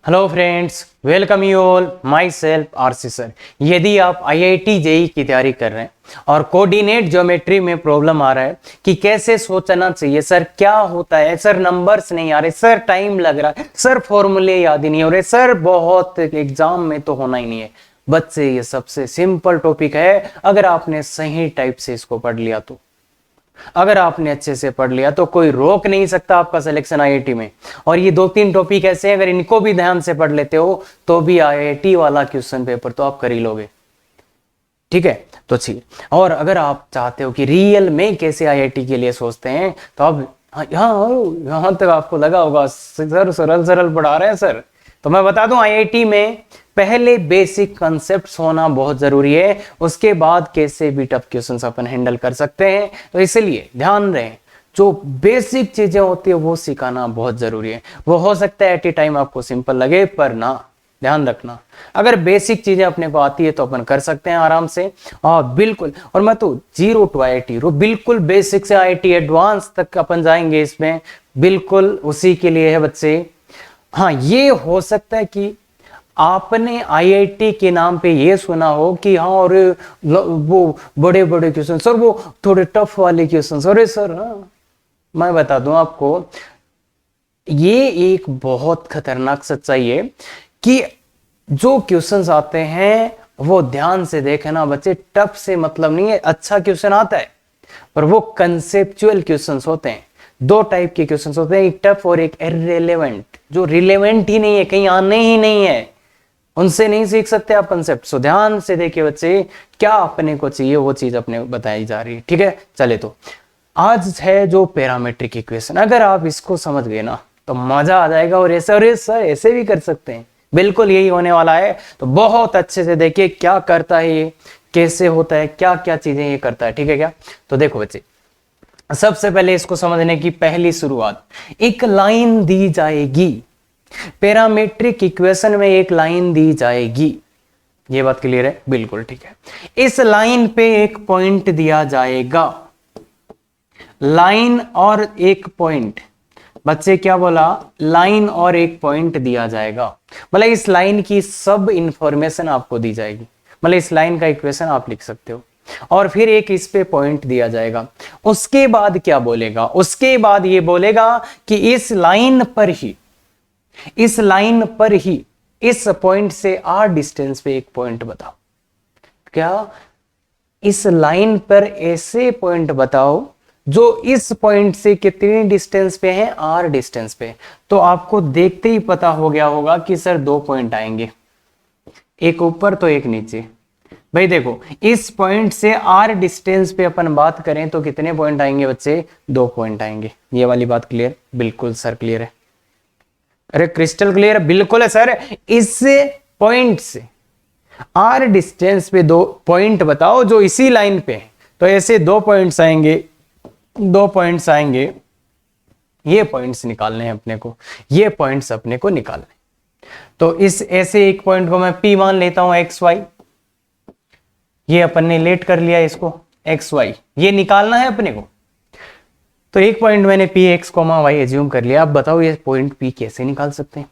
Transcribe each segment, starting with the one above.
Hello friends, welcome you all. My self RC sir. यदि आप IIT JEE की तैयारी कर रहे हैं और कोऑर्डिनेट ज्योमेट्री में प्रॉब्लम आ रहा है कि कैसे सोचना चाहिए, सर क्या होता है, सर नंबर्स नहीं आ रहे, सर टाइम लग रहा है, सर फॉर्मूले याद ही नहीं हो रहे, सर बहुत एग्जाम में तो होना ही नहीं है। बच्चे, ये सबसे सिंपल टॉपिक है अगर आपने सही टाइप से इसको पढ़ लिया तो। अगर आपने अच्छे से पढ़ लिया तो कोई रोक नहीं सकता आपका सिलेक्शन आईआईटी में। और ये 2-3 टॉपिक ऐसे हैं, अगर इनको भी ध्यान से पढ़ लेते हो तो भी आईआईटी वाला क्वेश्चन पेपर तो आप कर ही लोगे। ठीक है, तो ठीक। और अगर आप चाहते हो कि रियल में कैसे आईआईटी के लिए सोचते हैं तो आप यहां तक आपको लगा होगा सर सरल सरल पढ़ा रहे हैं सर, तो मैं बता दूं आईआईटी में पहले बेसिक कॉन्सेप्ट्स होना बहुत जरूरी है, उसके बाद कैसे भी टफ क्वेश्चंस अपन हैंडल कर सकते हैं। तो इसलिए ध्यान रहे, जो बेसिक चीजें होती है वो सिखाना बहुत जरूरी है। वो हो सकता है एट ए टाइम आपको सिंपल लगे, पर ना, ध्यान रखना अगर बेसिक चीजें अपने को आती है तो अपन कर सकते हैं आराम से। और बिल्कुल, और मैं तो 0 to IIT बिल्कुल बेसिक से IIT एडवांस तक अपन जाएंगे इसमें, बिल्कुल उसी के लिए है बच्चे। हाँ, ये हो सकता है कि आपने आईआईटी के नाम पे ये सुना हो कि हाँ, और वो बड़े बड़े क्वेश्चन सर, वो थोड़े टफ वाले क्वेश्चन, अरे सर हाँ, मैं बता दूं आपको, ये एक बहुत खतरनाक सच्चाई है कि जो क्वेश्चंस आते हैं वो ध्यान से देखना बच्चे, टफ से मतलब नहीं है। अच्छा क्वेश्चन आता है पर वो कंसेप्चुअल क्वेश्चंस होते हैं। 2 टाइप के क्वेश्चंस होते हैं, एक टफ और एक इररिलेवेंट, जो रिलेवेंट ही नहीं है, कहीं आने ही नहीं है, उनसे नहीं सीख सकते आप कंसेप्ट। सो ध्यान से देखिए बच्चे, क्या अपने को चाहिए वो चीज अपने बताई जा रही है। ठीक है, चले तो आज है जो पैरामेट्रिक इक्वेशन, अगर आप इसको समझ गए ना तो मजा आ जाएगा। और ऐसे सर ऐसे भी कर सकते हैं, बिल्कुल यही होने वाला है। तो बहुत अच्छे से देखिए क्या करता है ये, कैसे होता है, क्या क्या चीजें ये करता है। ठीक है क्या, तो देखो बच्चे, सबसे पहले इसको समझने की पहली शुरुआत, एक लाइन दी जाएगी पैरामेट्रिक इक्वेशन में, एक लाइन दी जाएगी, ये बात क्लियर है, बिल्कुल ठीक है। इस लाइन पे एक पॉइंट दिया जाएगा, लाइन और एक पॉइंट, बच्चे क्या बोला, लाइन और एक पॉइंट दिया जाएगा, मतलब इस लाइन की सब इंफॉर्मेशन आपको दी जाएगी, मतलब इस लाइन का इक्वेशन आप लिख सकते हो। और फिर एक इस पे पॉइंट दिया जाएगा। उसके बाद क्या बोलेगा, उसके बाद ये बोलेगा कि इस लाइन पर ही, इस लाइन पर ही, इस पॉइंट से r डिस्टेंस पे एक पॉइंट बताओ। क्या, इस लाइन पर ऐसे पॉइंट बताओ जो इस पॉइंट से कितनी डिस्टेंस पे है, r डिस्टेंस पे। तो आपको देखते ही पता हो गया होगा कि सर 2 पॉइंट आएंगे, एक ऊपर तो एक नीचे। भाई देखो, इस पॉइंट से r डिस्टेंस पे अपन बात करें तो कितने पॉइंट आएंगे बच्चे, 2 पॉइंट आएंगे। ये वाली बात क्लियर, बिल्कुल सर क्लियर है, अरे क्रिस्टल क्लियर, बिल्कुल है सर। इस पॉइंट से r डिस्टेंस पे 2 पॉइंट बताओ जो इसी लाइन पे है। तो ऐसे 2 पॉइंट्स आएंगे, 2 पॉइंट्स आएंगे, ये पॉइंट्स निकालने हैं अपने को, ये पॉइंट्स अपने को निकालने। तो इस ऐसे एक पॉइंट को मैं P मान लेता हूं, XY, ये अपन ने लेट कर लिया इसको XY, ये निकालना है अपने को। तो एक पॉइंट मैंने P x, y एज्यूम कर लिया। अब बताओ ये पॉइंट P कैसे निकाल सकते हैं।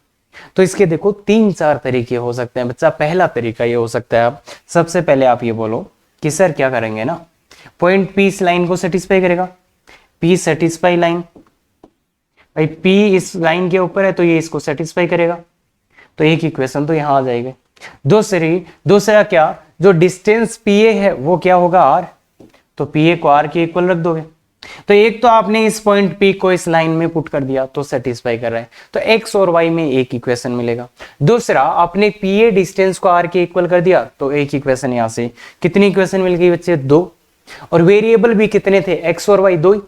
तो इसके देखो 3-4 तरीके हो सकते हैं बच्चा। पहला तरीका ये हो सकता है, आप सबसे पहले आप ये बोलो कि सर क्या करेंगे ना, पॉइंट P इस लाइन को सेटिस्फाई करेगा, P सेटिस्फाई लाइन, भाई P इस लाइन के ऊपर है तो ये इसको सेटिस्फाई करेगा, तो एक इक्वेशन तो यहां आ जाएगी। दूसरा क्या, जो डिस्टेंस PA है वो क्या होगा, r, तो PA को r के इक्वल रख दोगे। तो एक तो आपने इस पॉइंट P को इस लाइन में पुट कर दिया तो सेटिस्फाई कर रहा है, तो x और y में एक इक्वेशन मिलेगा। दूसरा, आपने PA डिस्टेंस को r के इक्वल कर दिया तो एक इक्वेशन, यहां से कितनी इक्वेशन मिल गई बच्चे, 2। और वेरिएबल भी कितने थे, x और y 2 ही,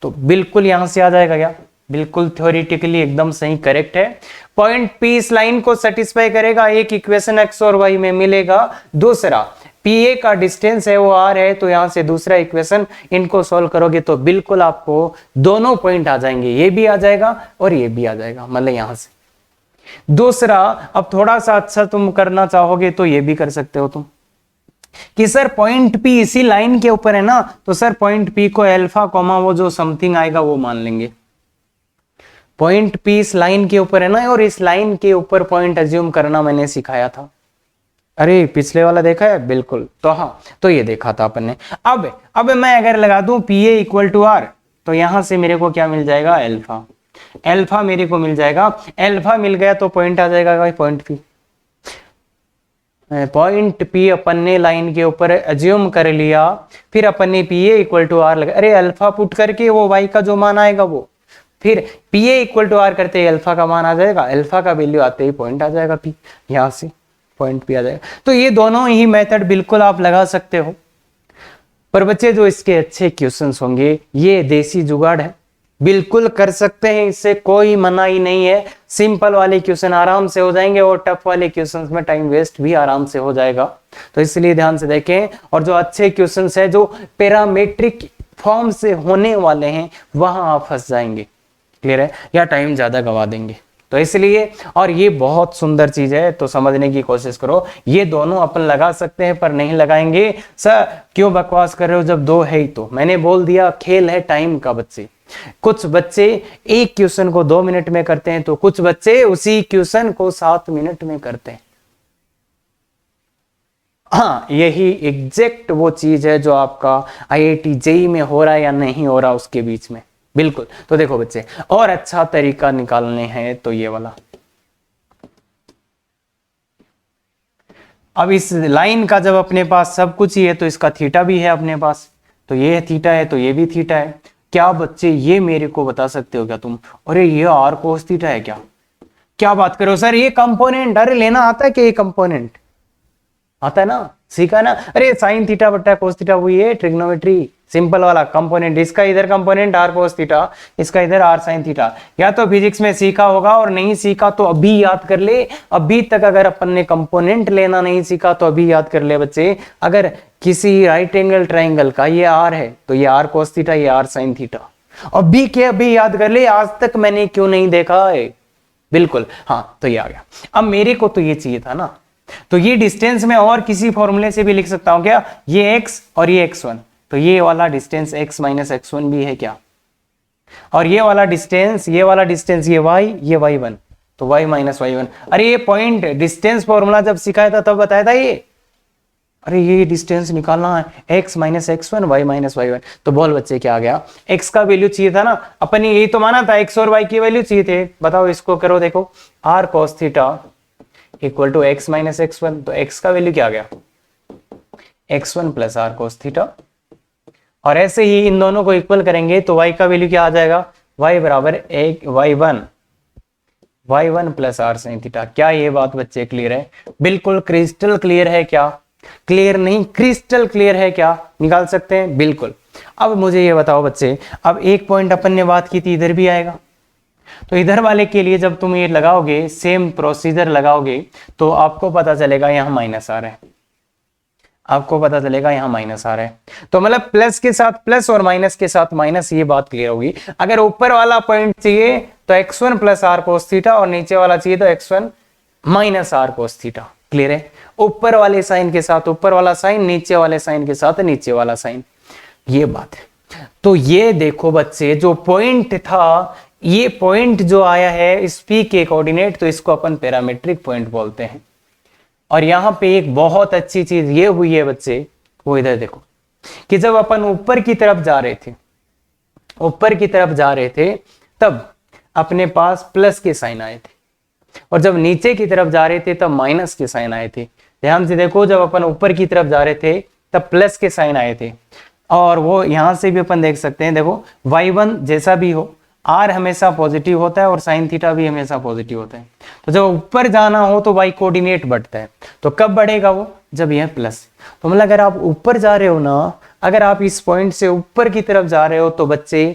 तो बिल्कुल यहां से आ जाएगा क्या, बिल्कुल थ्योरेटिकली एकदम सही, करेक्ट है। पॉइंट P इस लाइन को सेटिस्फाई करेगा, एक इक्वेशन x और y में मिलेगा। दूसरा, PA का डिस्टेंस है वो r है, तो यहां से दूसरा इक्वेशन, इनको सॉल्व करोगे तो बिल्कुल आपको दोनों पॉइंट आ जाएंगे, ये भी आ जाएगा और ये भी आ जाएगा, मतलब यहां से। दूसरा, अब थोड़ा सा अच्छा तुम करना चाहोगे तो ये भी कर सकते हो तुम कि सर पॉइंट P इसी लाइन के ऊपर है ना, तो सर पॉइंट P को अल्फा, वो जो समथिंग आएगा वो मान लेंगे। पॉइंट P इस लाइन के ऊपर है ना, और इस लाइन के ऊपर पॉइंट अज्यूम करना मैंने सिखाया था। अरे पिछले वाला देखा है, बिल्कुल। तो हाँ, तो ये देखा था अपन ने। अब मैं अगर लगा दूं PA इक्वल टू R, तो यहां से मेरे को क्या मिल जाएगा, अल्फा। अल्फा मेरे को मिल जाएगा, अल्फा मिल गया तो पॉइंट आ जाएगा भाई, पॉइंट P। पॉइंट P अपन ने लाइन के ऊपर अज्यूम कर लिया, फिर अपन ने PA इक्वल टू R लगा, अरे अल्फा पुट करके वो y का जो मान आएगा वो, फिर PA इक्वल टू R करते ही अल्फा का मान आ जाएगा, अल्फा का वैल्यू आते ही पॉइंट आ जाएगा P, यहां से पॉइंट P आ जाएगा। तो ये दोनों ही मेथड बिल्कुल आप लगा सकते हो। पर बच्चे जो इसके अच्छे क्वेश्चंस होंगे, ये देसी जुगाड़ है, बिल्कुल कर सकते हैं, इससे कोई मनाही नहीं है। सिंपल वाले क्वेश्चन आराम से हो जाएंगे और टफ वाले क्वेश्चंस में टाइम वेस्ट भी आराम से हो जाएगा। तो इसलिए ध्यान से देखें, और जो अच्छे क्वेश्चंस है जो पैरामेट्रिक फॉर्म से होने वाले हैं, वहां आप फंस जाएंगे, क्लियर है, या टाइम ज्यादा गवा देंगे। तो इसलिए, और ये बहुत सुंदर चीज है, तो समझने की कोशिश करो। ये दोनों अपन लगा सकते हैं, पर नहीं लगाएंगे। सर क्यों बकवास कर रहे हो, जब दो है ही तो। मैंने बोल दिया खेल है टाइम का बच्चे। कुछ बच्चे एक क्वेश्चन को 2 मिनट में करते हैं, तो कुछ बच्चे उसी क्वेश्चन को 7 मिनट में करते हैं। हाँ, यही एग्जैक्ट वो चीज है जो आपका IIT JEE में हो रहा है या नहीं हो रहा, उसके बीच में, बिल्कुल। तो देखो बच्चे, और अच्छा तरीका निकालने हैं तो ये वाला। अब इस लाइन का जब अपने पास सब कुछ ही है, तो इसका थीटा भी है अपने पास, तो ये थीटा है तो ये भी थीटा है। क्या बच्चे ये मेरे को बता सकते हो क्या तुम, अरे ये r cos थीटा है क्या? क्या बात करो सर, ये कंपोनेंट, अरे लेना आता है क्या? ये कंपोनेंट आता है ना, सीखा है ना। अरे साइन थीटा बट्टा कोस थीटा, वो ये ट्रिग्नोमेट्री सिंपल वाला कंपोनेंट, इसका इधर कंपोनेंट r cos थीटा, इसका इधर r sin थीटा। या तो फिजिक्स में सीखा होगा, और नहीं सीखा तो अभी याद कर ले। अभी तक अगर अपन ने कंपोनेंट लेना नहीं सीखा तो अभी याद कर ले बच्चे। अगर किसी राइट एंगल ट्राइंगल का ये r है, तो ये r cos थीटा, ये r sin थीटा। अभी के अभी याद कर ले, आज तक मैंने क्यों नहीं देखा है, बिल्कुल। हाँ, तो ये आ गया। अब मेरे को तो ये चाहिए था ना, तो ये डिस्टेंस में और किसी फॉर्मूले से भी लिख सकता हूं क्या, ये x और ये x1, तो ये वाला डिस्टेंस x माइनस x1 भी है क्या, और ये वाला डिस्टेंस ये y, ये y1, तो y माइनस y1। अरे ये पॉइंट डिस्टेंस फॉर्मूला जब सिखाया था तब बताया था ये। अरे ये डिस्टेंस निकालना है, x minus x1, y minus y1। तो बोल बच्चे क्या आ गया, x का वैल्यू चाहिए था ना, अपन ने यही तो माना था, x और y की वैल्यू चाहिए थे। बताओ, इसको करो, देखो r cos theta equal to x minus x1, तो x का वैल्यू क्या आ गया, x1 plus r cos theta. और ऐसे ही इन दोनों को इक्वल करेंगे तो y का वैल्यू क्या आ जाएगा, y बराबर y1 plus r sin theta. क्या ये बात बच्चे क्लियर है, बिल्कुल क्रिस्टल क्लियर है क्या, क्लियर नहीं क्रिस्टल क्लियर है क्या, निकाल सकते हैं बिल्कुल। अब मुझे ये बताओ बच्चे, अब एक पॉइंट अपन ने बात की थी, इधर भी आएगा, तो इधर वाले के लिए जब तुम ये लगाओगे, सेम प्रोसीजर लगाओगे, तो आपको पता चलेगा यहाँ माइनस आ रहा है, आपको पता चलेगा यहाँ माइनस आ रहा है। तो मतलब प्लस के साथ प्लस और माइनस के साथ माइनस, ये बात क्लियर होगी। अगर ऊपर वाला पॉइंट चाहिए तो x1 plus r cos theta, और नीचे वाला चाहिए तो x1 minus r cos theta. Clear है, ऊपर वाले साइन के साथ ऊपर वाला साइन, नीचे वाले साइन के साथ नीचे वाला साइन, ये बात है। तो ये देखो बच्चे, जो पॉइंट था, ये पॉइंट जो आया है इस P के कोऑर्डिनेट, तो इसको अपन पैरामेट्रिक पॉइंट बोलते हैं। और यहां पे एक बहुत अच्छी चीज ये हुई है बच्चे, वो इधर देखो, कि जब अपन ऊपर की तरफ जा रहे थे, तब अपने पास प्लस के साइन आए थे, और जब नीचे की तरफ जा रहे थे तब माइनस के साइन आए थे। ध्यान से देखो, जब अपन ऊपर की तरफ जा रहे थे तब प्लस के साइन आए थे, और वो यहां से भी अपन देख सकते हैं। देखो y1 जैसा भी हो, r हमेशा पॉजिटिव होता है और साइन थीटा भी हमेशा पॉजिटिव होता है। तो जब ऊपर जाना हो तो y कोऑर्डिनेट बढ़ता है, तो कब बढ़ेगा वो, जब यह प्लस। तो मतलब अगर आप ऊपर जा रहे हो ना, अगर आप इस पॉइंट से ऊपर की तरफ जा रहे हो तो बच्चे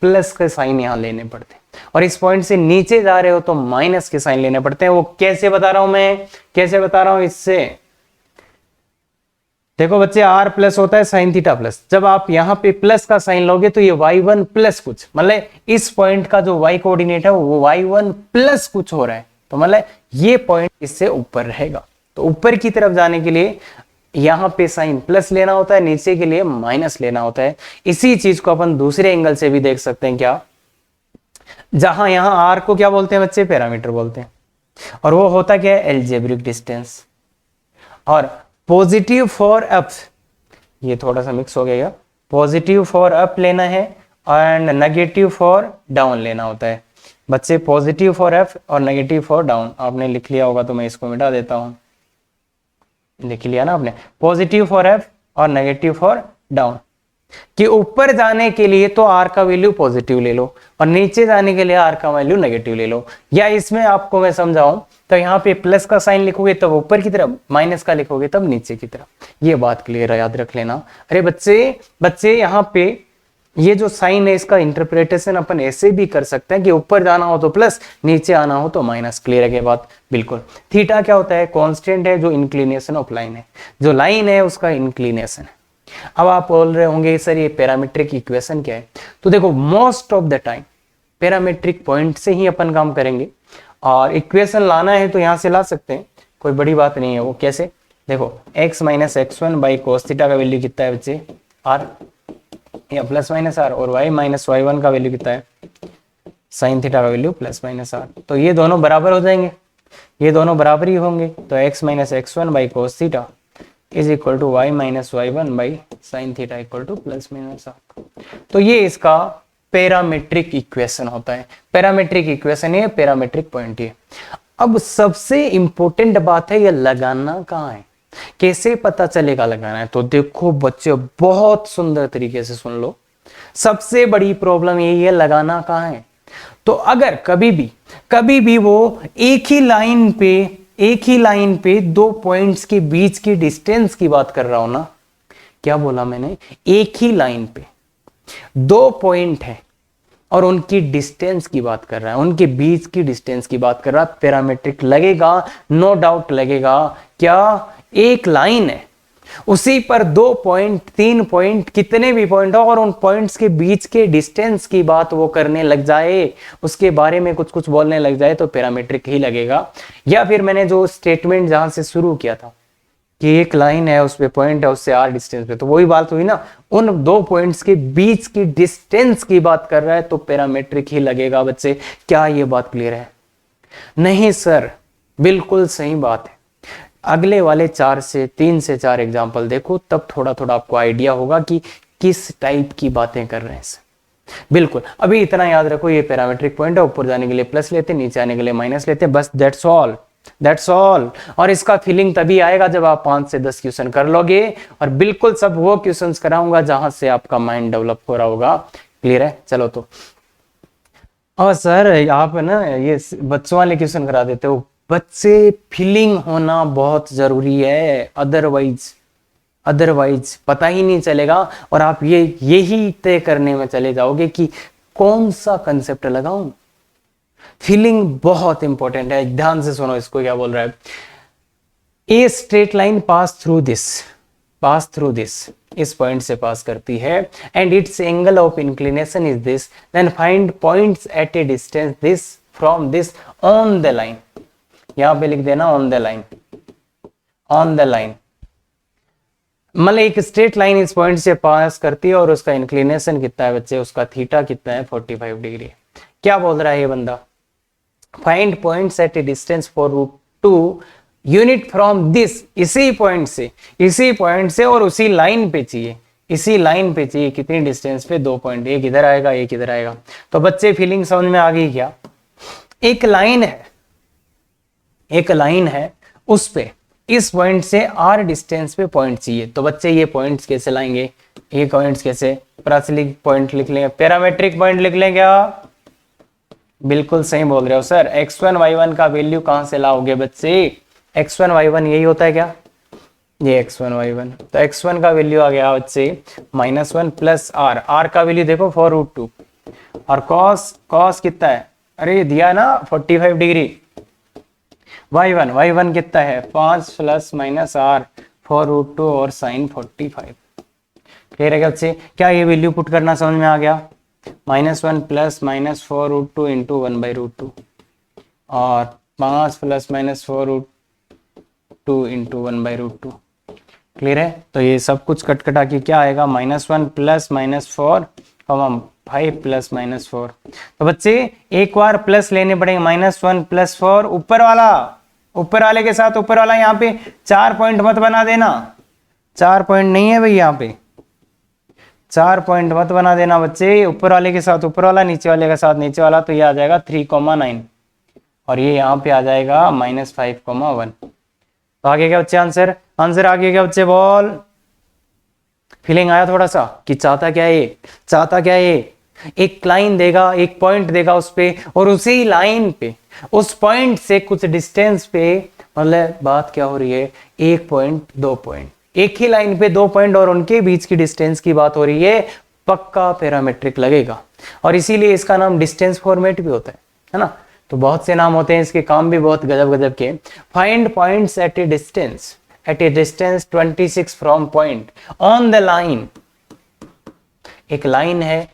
प्लस के साइन यहाँ लेने पड़ते हैं, और इस पॉइंट से नीचे जा रहे हो तो माइनस के साइन लेने पड़ते हैं। वो कैसे बता रहा हूं मैं, कैसे बता रहा हूं, इससे देखो बच्चे, r प्लस होता है साइन थीटा प्लस, जब आप यहाँ पे प्लस का साइन लोगे तो ये y1 प्लस कुछ, मतलब इस पॉइंट का जो y कोऑर्डिनेट है वो y1 प्लस कुछ हो रहा है, तो मतलब ये पॉइंट इससे ऊपर रहेगा। तो ऊपर की तरफ जाने के लिए यहाँ पे साइन प्लस लेना होता है, नीचे के लिए माइनस लेना होता है। इसी चीज को अपन दूसरे एंगल से भी देख सकते हैं। क्या, जहां यहां आर को क्या बोलते हैं बच्चे, पैरामीटर बोलते हैं, और वो होता क्या है, एल्जेब्रिक डिस्टेंस। और पॉजिटिव फॉर अप, ये थोड़ा सा मिक्स हो गया, पॉजिटिव फॉर अप लेना है एंड नेगेटिव फॉर डाउन लेना होता है बच्चे। पॉजिटिव फॉर अप और नेगेटिव फॉर डाउन आपने लिख लिया होगा, तो मैं इसको मिटा देता हूं, लिख लिया ना आपने, पॉजिटिव फॉर अप और नेगेटिव फॉर डाउन। कि ऊपर जाने के लिए तो आर का वैल्यू पॉजिटिव ले लो और नीचे जाने के लिए आर का वैल्यू नेगेटिव ले लो। या इसमें आपको मैं समझाऊं तो यहाँ पे प्लस का साइन लिखोगे तब ऊपर की तरफ, माइनस का लिखोगे तब नीचे की तरफ। ये बात क्लियर है, याद रख लेना। अरे बच्चे यहाँ पे ये जो साइन है इसका इंटरप्रिटेशन अपन ऐसे भी कर सकते हैं कि ऊपर जाना हो तो प्लस, नीचे आना हो तो माइनस। क्लियर है ये बात, बिल्कुल। थीटा क्या होता है, कांस्टेंट है जो इंक्लिनेशन ऑफ लाइन है, जो लाइन है उसका इंक्लिनेशन है। अब आप बोल रहे होंगे सर ये पैरामीट्रिक इक्वेशन क्या है, तो देखो most of the time parametric point से ही अपन काम करेंगे, और इक्वेशन लाना है तो यहां से ला सकते हैं, कोई बड़ी बात नहीं है। वो कैसे, देखो x minus x one by cos theta का वैल्यू कितना है बच्चे, आर, या प्लस माइनस आर, और y माइनस वाई वन का वैल्यू कितना है, साइन थीटा का वैल्यू प्लस माइनस आर। तो ये दोनों बराबर हो जाएंगे, ये दोनों बराबर ही होंगे। तो x minus x one by cos theta is equal to y minus y one by sine theta equal to plus minus r. तो ये इसका पैरामीट्रिक इक्वेशन होता है। पैरामीट्रिक इक्वेशन है, पैरामीट्रिक पॉइंट है। अब सबसे इंपॉर्टेंट बात है ये लगाना कहाँ है, कैसे पता चलेगा लगाना है। तो देखो बच्चे बहुत सुंदर तरीके से सुन लो, सबसे बड़ी प्रॉब्लम यही है लगाना कहाँ है। तो अगर कभी भी वो एक ही लाइन पे दो पॉइंट्स के बीच की डिस्टेंस की बात कर रहा हूं ना, क्या बोला मैंने, एक ही लाइन पे दो पॉइंट है और उनकी डिस्टेंस की बात कर रहा है, उनके बीच की डिस्टेंस की बात कर रहा है, पैरामीट्रिक लगेगा, नो डाउट लगेगा। क्या, एक लाइन है उसी पर दो पॉइंट, तीन पॉइंट, कितने भी पॉइंट हो, और उन पॉइंट्स के बीच के डिस्टेंस की बात वो करने लग जाए, उसके बारे में कुछ कुछ बोलने लग जाए, तो पैरामीट्रिक ही लगेगा। या फिर मैंने जो स्टेटमेंट जहां से शुरू किया था कि एक लाइन है उस पे पॉइंट है उससे आर डिस्टेंस पे, तो वही बात हुई ना, उन दो पॉइंट्स के बीच की डिस्टेंस की बात कर रहा है तो पैरामीट्रिक ही लगेगा बच्चे। क्या ये बात क्लियर है? नहीं सर, बिल्कुल सही बात है। अगले वाले 3 से 4 एग्जाम्पल देखो, तब थोड़ा थोड़ा आपको आइडिया होगा कि किस टाइप की बातें कर रहे हैं। बिल्कुल, अभी इतना याद रखो, ये पैरामीट्रिक पॉइंट है, ऊपर जाने के लिए प्लस लेते, नीचे आने के लिए माइनस लेते, बस दैट्स ऑल। और इसका फीलिंग तभी आएगा जब आप 5 से 10 क्वेश्चन कर लोगे, और बिल्कुल सब वो क्वेश्चंस कराऊंगा जहां से आपका माइंड डेवलप हो रहा होगा। क्लियर है? चलो तो, और सर आप ना ये बच्चों वाले क्वेश्चन करा देते हो, बच्चे फीलिंग होना बहुत जरूरी है, अदरवाइज पता ही नहीं चलेगा, और आप यही तय करने में चले जाओगे कि कौन सा कंसेप्ट लगाऊं। फीलिंग बहुत इंपॉर्टेंट है, ध्यान से सुनो इसको क्या बोल रहा है। A straight line pass through this, इस पॉइंट से पास करती है, and its angle of inclination is this, then find points at a distance this from this on the line. यहां पे लिख देना ऑन द लाइन। मतलब एक स्ट्रेट लाइन इस पॉइंट से पास करती है और उसका इंक्लिनेशन कितना है बच्चे, उसका थीटा कितना है, 45 डिग्री। क्या बोल रहा है ये बंदा, find points at a distance for √2 unit from this, इसी पॉइंट से और उसी लाइन पे चाहिए, कितनी डिस्टेंस पे, 2 पॉइंट, एक इधर आएगा एक इधर आएगा। तो बच्चे फीलिंग समझ में आ गई क्या? एक लाइन है उस पे इस पॉइंट से r डिस्टेंस पे पॉइंट चाहिए। तो बच्चे ये पॉइंट्स कैसे लाएंगे, ये पॉइंट्स कैसे, प्राचलिक पॉइंट लिख लेंगे, पैरामीट्रिक पॉइंट लिख लेंगे। क्या बिल्कुल सही बोल रहे हो सर। x1 y1 का वैल्यू कहां से लाओगे बच्चे, x1 y1 यही होता है क्या, ये x1 y1। तो x1 का वैल्यू आ गया बच्चे -1 प्लस r का वैल्यू देखो 4√2, और cos कितना है, अरे दिया ना 45 डिग्री। y1 कितना है 5 प्लस माइनस r 4√2 और साइन 45। क्लियर है क्या बच्चे? क्या ये वैल्यू पुट करना समझ में आ गया? -1 प्लस -4√2 इंटू 1/√2 और 5 प्लस -4√2 इंटू 1/√2। क्लियर है? तो ये सब कुछ कट कटा के क्या आएगा, -1 प्लस -4 5 प्लस माइनस 4। तो बच्चे एक बार प्लस लेने पड़ेंगे, -1 + 4 ऊपर वाले के साथ ऊपर वाला। यहाँ पे 4 पॉइंट मत बना देना, 4 पॉइंट नहीं है भाई, यहाँ पे 4 पॉइंट मत बना देना बच्चे। ऊपर वाले के साथ ऊपर वाला, नीचे वाले के साथ नीचे वाला। तो ये आ जाएगा 3,9 और ये यहाँ पे आ जाएगा -5,1। तो आगे क्या बच्चे आंसर आगे क्या बच्चे, बॉल। फीलिंग आया थोड़ा सा कि चाहता क्या है? एक लाइन देगा, एक पॉइंट देगा उस पे, और उसी लाइन पे उस पॉइंट से कुछ डिस्टेंस पे, मतलब बात क्या हो रही है, 1 पॉइंट 2 पॉइंट, एक ही लाइन पे 2 पॉइंट और उनके बीच की डिस्टेंस की बात हो रही है, पक्का पैरामेट्रिक लगेगा। और इसीलिए इसका नाम डिस्टेंस फॉर्मेट भी होता है ना। तो बहुत से नाम होते हैं, इसके काम भी बहुत गजब के। Find points at a distance 26 from point on the line. एक लाइन है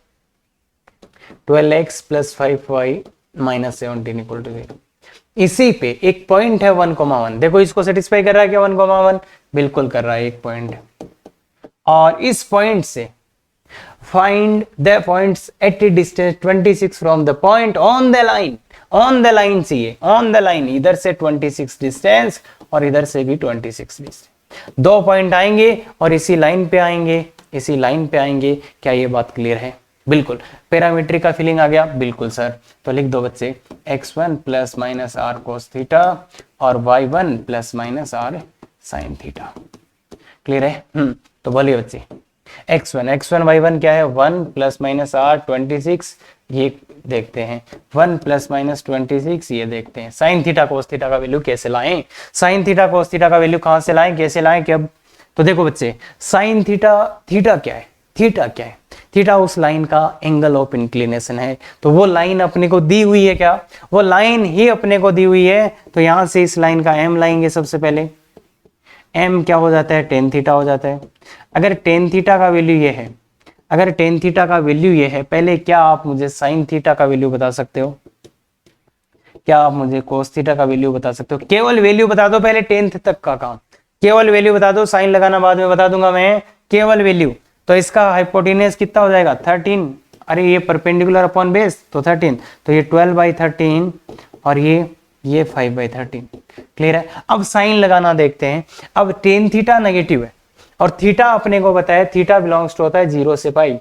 12x + 5y - 17 = 0। इसी पे एक पॉइंट है 1,1। देखो इसको सेटिस्फाई कर रहा है क्या 1,1? बिल्कुल कर रहा है, एक पॉइंट। और इस पॉइंट से find the points at a distance 26 from the point on the line. On the line चाहिए, ऑन द लाइन, इधर से 26 डिस्टेंस और इधर से भी 26 डिस्टेंस। 2 पॉइंट आएंगे और इसी लाइन पे आएंगे। क्या ये बात क्लियर है? बिल्कुल। पैरामीट्रिक का फीलिंग आ गया? बिल्कुल सर। तो लिख दो बच्चे x1 ± r cos थीटा और y1 ± r sin theta. Clear है? तो बोलिए बच्चे, x1 y1 क्या है? 1 ± r 26, ये देखते हैं। 1 ± 26, ये देखते हैं। साइन थीटा कोस थीटा का वैल्यू कैसे लाएं? साइन थीटा कोस थीटा का वैल्यू कहां से लाएं, कैसे लाएं? क्या? तो देखो बच्चे, साइन थीटा क्या है? थीटा उस लाइन का एंगल ऑफ इंक्लिनेशन है। तो वो लाइन अपने को दी हुई है क्या? वो लाइन ही अपने को दी हुई है। तो यहां से इस लाइन का m लाएंगे सबसे पहले। m क्या हो जाता है? tan थीटा हो जाता है। अगर tan थीटा का वैल्यू ये है, पहले क्या आप मुझे साइन थीटा का वैल्यू बता सकते हो? क्या आप मुझे कोस थीटा का वैल्यू बता सकते हो? केवल वैल्यू बता दो, पहले 10th तक का काम। केवल वैल्यू बता दो, साइन लगाना बाद में बता दूंगा मैं। केवल वैल्यू। तो इसका हाइपोटेन्यूज कितना हो जाएगा? 13। अरे ये परपेंडिकुलर अपॉन बेस, तो 13। तो ये 12/13 और ये 5/13। क्लियर है? अब साइन लगाना देखते हैं। अब tan थीटा नेगेटिव है और थीटा अपने को पता है, थीटा बिलोंग्स टू होता है 0 से पाई।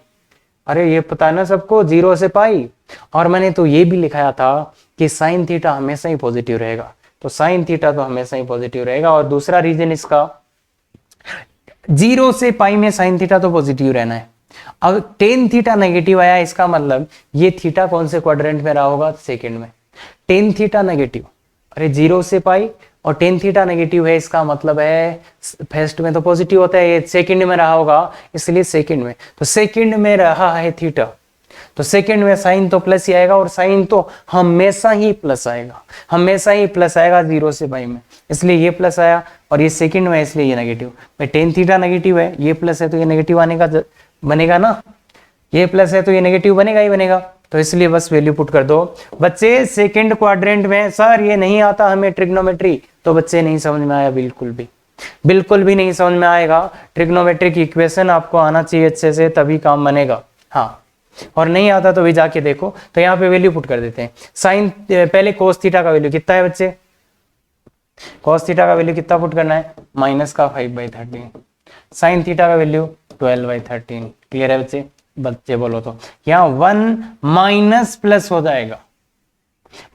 अरे ये पता है ना सबको, 0 से पाई। और मैंने तो ये भी लिखाया था कि साइन थीटा हमेशा ही पॉजिटिव रहेगा। तो साइन थीटा तो हमेशा ही पॉजिटिव रहेगा। और दूसरा रीजन इसका, 0 से पाई में साइन थीटा तो पॉजिटिव रहना है। अब tan थीटा नेगेटिव आया, इसका मतलब ये थीटा कौन से क्वाड्रेंट में रहा होगा? सेकंड में। tan थीटा नेगेटिव, अरे 0 से पाई और tan थीटा नेगेटिव है, इसका मतलब है फर्स्ट में तो पॉजिटिव होता है, ये सेकंड में रहा होगा, इसलिए सेकंड में। तो सेकंड में रहा है थीटा, तो सेकंड में साइन तो प्लस ही आएगा। और साइन तो हमेशा ही प्लस आएगा, 0 से पाई में, इसलिए ये प्लस आया। और ये सेकंड में, इसलिए ये नेगेटिव। भाई tan थीटा नेगेटिव है, ये प्लस है तो ये नेगेटिव आने का बनेगा ना। ये प्लस है तो ये नेगेटिव बनेगा ही बनेगा। तो इसलिए बस वैल्यू पुट कर दो बच्चे। सेकंड क्वाड्रेंट में सर ये नहीं आता हमें ट्रिग्नोमेट्री, तो बच्चे नहीं समझ में आया, बिल्कुल भी नहीं समझ में आएगा। ट्रिग्नोमेट्रिक इक्वेशन आपको आना चाहिए अच्छे से, तभी काम बनेगा। हाँ, और नहीं आता तो भी जाके देखो। तो यहाँ पे वैल्यू पुट कर देते हैं। साइन, पहले कोस थीटा का वैल्यू कितना है बच्चे? कोस थीटा का वैल्यू कितना पुट करना है? -5/13। साइन थीटा का वैल्यू 12/13। क्लियर है बच्चे बोलो तो। यहाँ 1 माइनस प्लस हो जाएगा,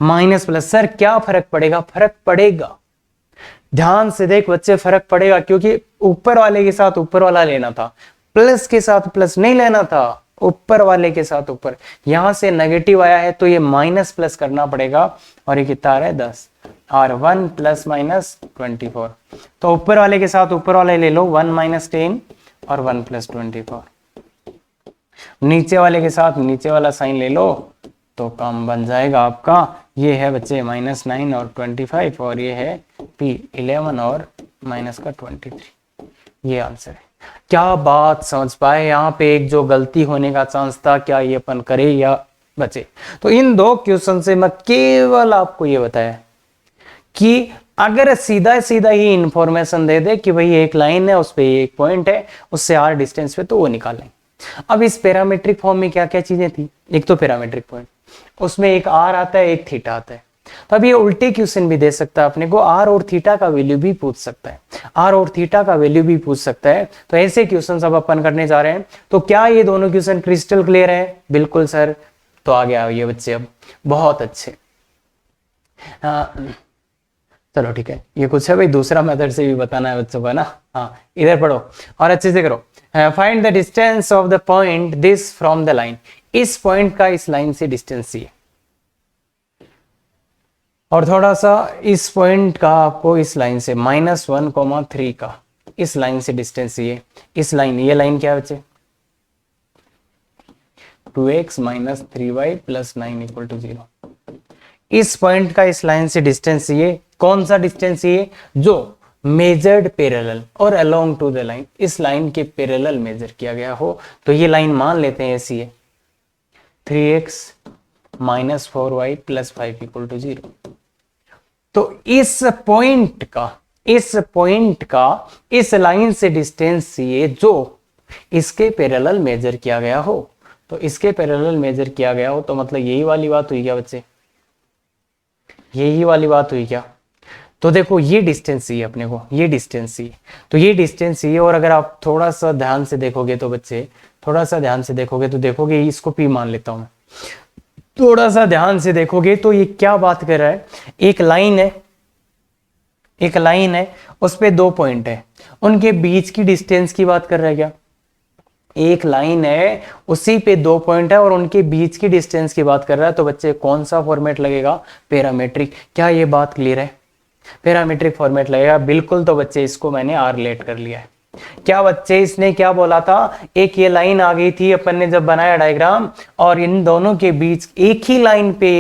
माइनस प्लस। सर क्या फर्क पड़ेगा? फर्क पड़ेगा, ध्यान से देख बच्चे, फर्क पड़ेगा। क्योंकि ऊपर वाले के साथ ऊपर वाला लेना था, प्लस के साथ प्लस नहीं लेना था, ऊपर वाले के साथ ऊपर। यहां से नेगेटिव आया है तो ये माइनस प्लस करना पड़ेगा। और ये कितना आ रहा है? 10। और 1 ± 24। तो ऊपर वाले के साथ ऊपर वाले ले लो, 1 - 10 और 1 + 24। नीचे वाले के साथ नीचे वाला साइन ले लो तो काम बन जाएगा आपका। ये है बच्चे -9 और 25, और ये है P11 और -23। ये आंसर है। क्या बात समझ पाए? यहाँ पे एक जो गलती होने का चांस था, क्या ये अपन करे या बचे? तो इन 2 क्वेश्चन से मैं केवल आपको ये बताया कि अगर सीधा ही इंफॉर्मेशन दे दे कि भाई एक लाइन है, उस पे एक पॉइंट है, उससे r डिस्टेंस पे, तो वो निकालें। अब इस पैरामीट्रिक फॉर्म में क्या क्या चीजें थी, एक तो पैरामीट्रिक पॉइंट, उसमें एक आर आता है, एक थीटा आता है। तो अब ये उल्टे क्वेश्चन भी दे सकता है अपने को, आर और थीटा का वैल्यू भी पूछ सकता है, आर और थीटा का वैल्यू भी पूछ सकता है। तो ऐसे क्वेश्चन अब अपन करने जा रहे हैं। तो क्या ये दोनों क्वेश्चन क्रिस्टल क्लियर है? बिल्कुल सर। तो आ गया ये बच्चे, अब बहुत अच्छे। चलो ठीक है, ये कुछ है भाई, दूसरा मेथड से भी बताना है बच्चों को, है ना। हाँ, इधर पढ़ो और अच्छे से करो। Find the distance of the point this from the line. इस पॉइंट का इस लाइन से डिस्टेंस चाहिए, और थोड़ा सा इस पॉइंट का आपको इस लाइन से -1,3 का इस लाइन से डिस्टेंस चाहिए। इस लाइन, ये लाइन क्या है बच्चे? 2x - 3y + 9 = 0। इस पॉइंट का इस लाइन से डिस्टेंस चाहिए। कौन सा डिस्टेंस चाहिए? जो मेजर्ड पैरेलल और अलोंग टू द लाइन, इस लाइन के पैरेलल मेजर किया गया हो। तो ये लाइन मान लेते हैं ऐसी है, 3x - 4y + 5 = 0। तो इस पॉइंट का इस लाइन से डिस्टेंस चाहिए जो इसके पैरेलल मेजर किया गया हो। तो इसके पैरेलल मेजर किया गया हो तो मतलब यही वाली बात हुई क्या बच्चे? यही वाली बात हुई क्या? तो देखो ये डिस्टेंस चाहिए अपने को, ये डिस्टेंस चाहिए, तो ये डिस्टेंस चाहिए। और अगर आप थोड़ा सा ध्यान से देखोगे तो बच्चे, थोड़ा सा ध्यान से देखोगे तो देखोगे, इसको P मान लेता हूं मैं। थोड़ा सा ध्यान से देखोगे तो ये क्या बात कर रहा है? एक लाइन है, एक लाइन है, उस पे 2 पॉइंट है, उनके बीच की डिस्टेंस की बात कर रहा है क्या? एक लाइन है, उसी पे 2 पॉइंट है और उनके बीच की डिस्टेंस की बात कर रहा है। तो बच्चे कौन सा फॉर्मेट लगेगा? पैरामीट्रिक। क्या ये बात क्लियर है? पैरामीट्रिक फॉर्मेट लगेगा बिल्कुल। तो बच्चे इसको मैंने आर रिलेट कर लिया है। क्या बच्चे, इसने क्या बोला था? एक ये लाइन आ गई थी, अपन ने जब बनाया डायग्राम, और इन दोनों के बीच एक ही लाइन पे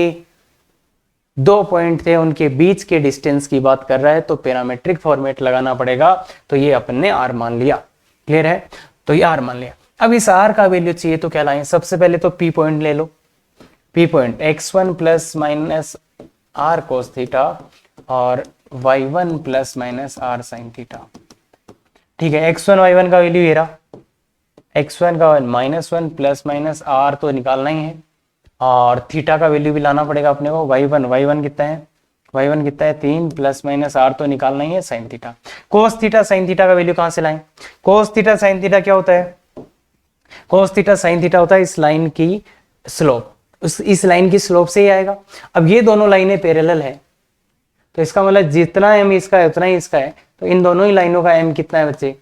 2 पॉइंट थे, उनके बीच के डिस्टेंस की बात कर रहा है। तो पैरामीट्रिक फॉर्मेट लगाना पड़ेगा। तो ये अपन ने आर मान लिया। क्लियर है? तो ये आर मान लिया। अब इस आर का वैल्यू चाहिए तो क्या लाएं? सबसे पहले तो पी पॉइंट ले लो। P point x1 ± r cos theta और y1 ± r sin थीटा। ठीक है, x1 y1 का वैल्यू ये रहा, x1 का -1 ± r तो निकालना ही है, और थीटा का वैल्यू भी लाना पड़ेगा अपने को। y1 कितना है? y1 कितना है? 3 ± r तो निकालना ही है, sin theta. cos theta sin theta का वैल्यू कहां से लाएं? cos थीटा sin थीटा क्या होता है? cos थीटा sin थीटा होता है इस लाइन की स्लोप, इस लाइन की स्लोप से ही आएगा। अब ये दोनों लाइनें पैरेलल है, तो इसका मतलब जितना m इसका है उतना ही इसका है। तो इन दोनों ही लाइनों का m कितना है बच्चे?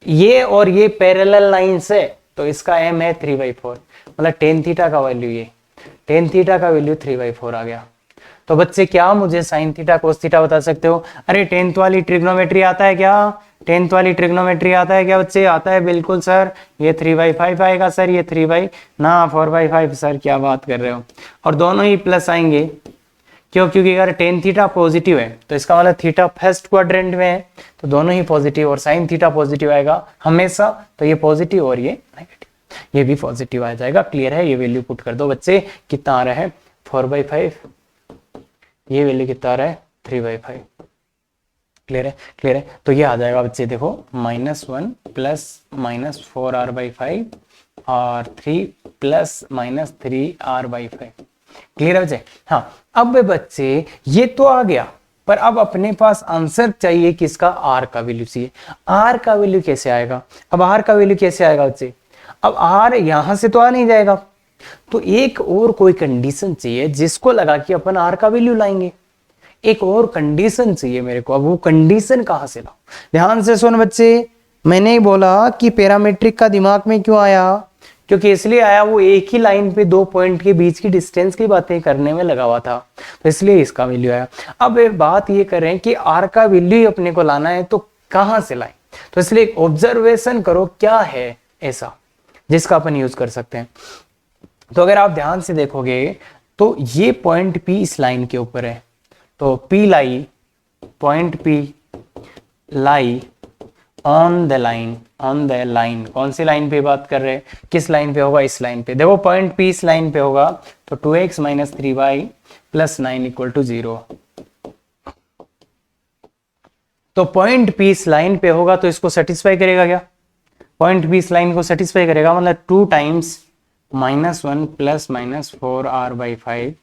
ये और ये पैरेलल लाइंस है, तो इसका m है 3/4। मतलब tan थीटा का वैल्यू, ये tan थीटा का वैल्यू 3/4 आ गया। तो बच्चे क्या मुझे sin थीटा cos थीटा बता सकते हो? अरे 10th वाली ट्रिग्नोमेट्री आता है क्या? 10th वाली ट्रिग्नोमेट्री आता है क्या बच्चे? आता है बिल्कुल सर। ये 3/5 आएगा सर, ये 4/5 सर। क्या बात कर रहे हो? और दोनों ही प्लस आएंगे, क्यों? क्योंकि अगर tan थीटा पॉजिटिव है तो इसका मतलब थीटा फर्स्ट क्वाड्रेंट में है, तो दोनों ही पॉजिटिव, और sin थीटा पॉजिटिव आएगा हमेशा। तो ये पॉजिटिव और ये नेगेटिव, ये भी पॉजिटिव आ जाएगा। क्लियर है? ये वैल्यू पुट कर दो बच्चे। कितना आ रहा है? 4/5। ये वैल्यू कितना आ रहा है? 3/5। क्लियर है? क्लियर है? तो ये आ जाएगा बच्चे, देखो -1 ± 4r/5 और 3 ± 3r/5। क्लियर है बच्चे? हाँ, अब बच्चे ये तो आ गया, पर अब अपने पास आंसर चाहिए किसका? आर का वैल्यू चाहिए। आर का वैल्यू कैसे आएगा? अब आर का वैल्यू कैसे आएगा बच्चे? अब आर यहां से तो आ नहीं जाएगा, तो एक और कोई कंडीशन चाहिए जिसको लगा कि अपन आर का वैल्यू लाएंगे। एक और कंडीशन चाहिए मेरे को। अब वो कंडीशन कहां से लाऊं? ध्यान से सुन बच्चे, मैंने ही बोला कि पैरामीट्रिक का दिमाग में क्यों आया? क्योंकि इसलिए आया, वो एक ही लाइन पे 2 पॉइंट के बीच की डिस्टेंस की बातें करने में लगा हुआ था, तो इसलिए इसका वैल्यू आया। अब बात ये करें कि आर का वैल्यू अपने को लाना है, तो कहां से लाएं? तो इसलिए एक ऑब्जर्वेशन करो, क्या है ऐसा जिसका अपन यूज कर सकते हैं। तो अगर आप ध्यान से देखोगे तो ये पॉइंट P इस लाइन के ऊपर है, तो P lie, point P lie on the line. On the line, कौन सी लाइन पे बात कर रहे हैं? किस लाइन पे होगा? इस लाइन पे। देखो पॉइंट P इस लाइन पे होगा, तो 2x - 3y + 9 = 0। तो पॉइंट P इस लाइन पे होगा, तो इसको सेटिस्फाई करेगा क्या? पॉइंट बी इस लाइन को सेटिस्फाई करेगा, मतलब 2 टाइम्स -1 प्लस -4r/5